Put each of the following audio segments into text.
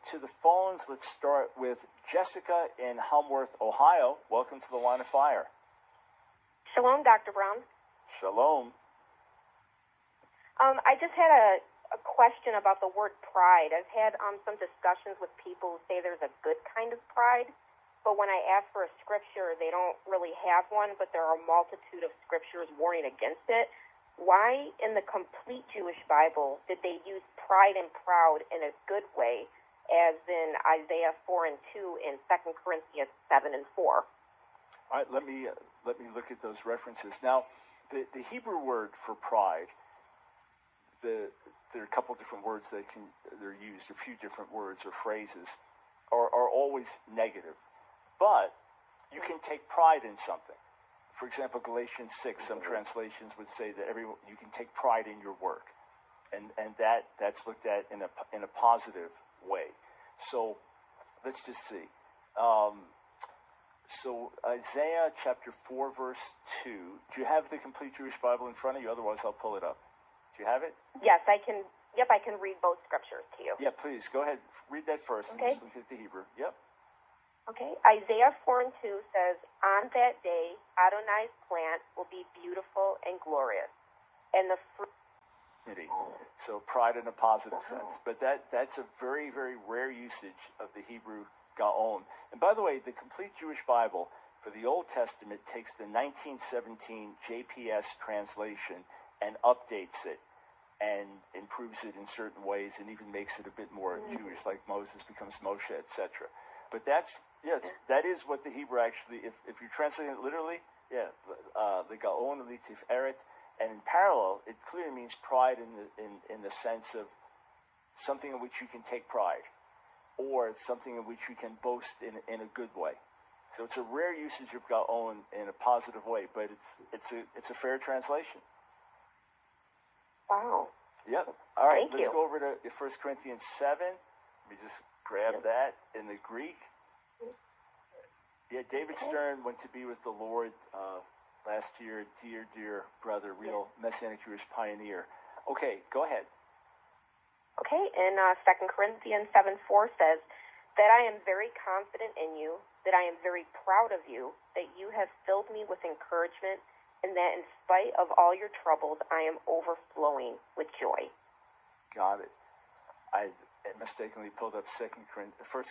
to the phones. Let's start with Jessica in Helmworth, Ohio. Welcome to the Line of Fire. Shalom, Dr. Brown. Shalom. I just had a question about the word pride. I've had some discussions with people who say there's a good kind of pride, but when I ask for a scripture, they don't really have one, but there are a multitude of scriptures warning against it. Why in the complete Jewish Bible did they use pride and proud in a good way, as in Isaiah 4 and 2 and 2 Corinthians 7 and 4? All right, let me look at those references. Now, the Hebrew word for pride, there are a couple different words they're used, a few different words or phrases, are always negative. But you can take pride in something. For example, Galatians 6, some translations would say that you can take pride in your work. And that's looked at in a positive way. So let's just see. So Isaiah chapter 4, verse 2. Do you have the complete Jewish Bible in front of you? Otherwise, I'll pull it up. Do you have it? Yes, I can. Yep, I can read both scriptures to you. Yeah, please. Go ahead. Read that first. Okay. And just look at the Hebrew. Yep. Okay. Isaiah 4 and 2 says, "On that day, Adonai's plant will be beautiful and glorious, and the fruit." So pride in a positive sense. But that's a very, very rare usage of the Hebrew Gaon. And by the way, the complete Jewish Bible for the Old Testament takes the 1917 JPS translation and updates it and improves it in certain ways and even makes it a bit more Jewish, like Moses becomes Moshe, etc. But that is what the Hebrew actually, if you translate it literally, the Gaon Litif Eret, and in parallel, it clearly means pride in the sense of something in which you can take pride, or something in which you can boast in a good way. So it's a rare usage of Gaon in a positive way, but it's a fair translation. Wow. Yep. All right, Thank let's you. go over to 1 Corinthians 7. Let me just grab that in the Greek. Yeah, David Stern went to be with the Lord last year. Dear brother, real Messianic Jewish pioneer. Okay, go ahead. Okay, and 2 Corinthians 7:4 says, "That I am very confident in you, that I am very proud of you, that you have filled me with encouragement, and that in spite of all your troubles, I am overflowing with joy." Got it. I mistakenly pulled up 1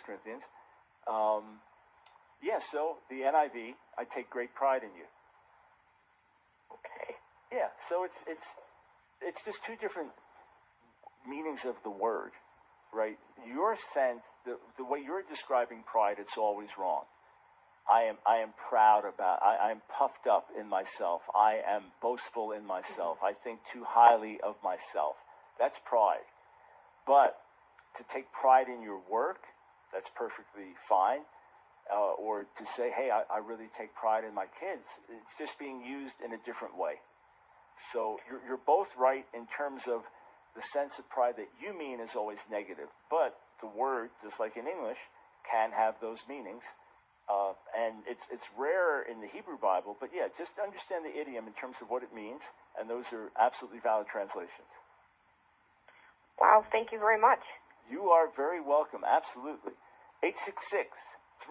Corinthians. So the NIV, I take great pride in you. Okay. Yeah, so it's just two different meanings of the word, right? Your sense, the way you're describing pride, it's always wrong. I am proud about, I'm puffed up in myself. I am boastful in myself. I think too highly of myself. That's pride. But to take pride in your work, that's perfectly fine. Or to say, hey, I really take pride in my kids. It's just being used in a different way. So you're both right in terms of the sense of pride that you mean is always negative. But the word, just like in English, can have those meanings. And it's rarer in the Hebrew Bible. But yeah, just understand the idiom in terms of what it means. And those are absolutely valid translations. Wow, thank you very much. You are very welcome. Absolutely. 866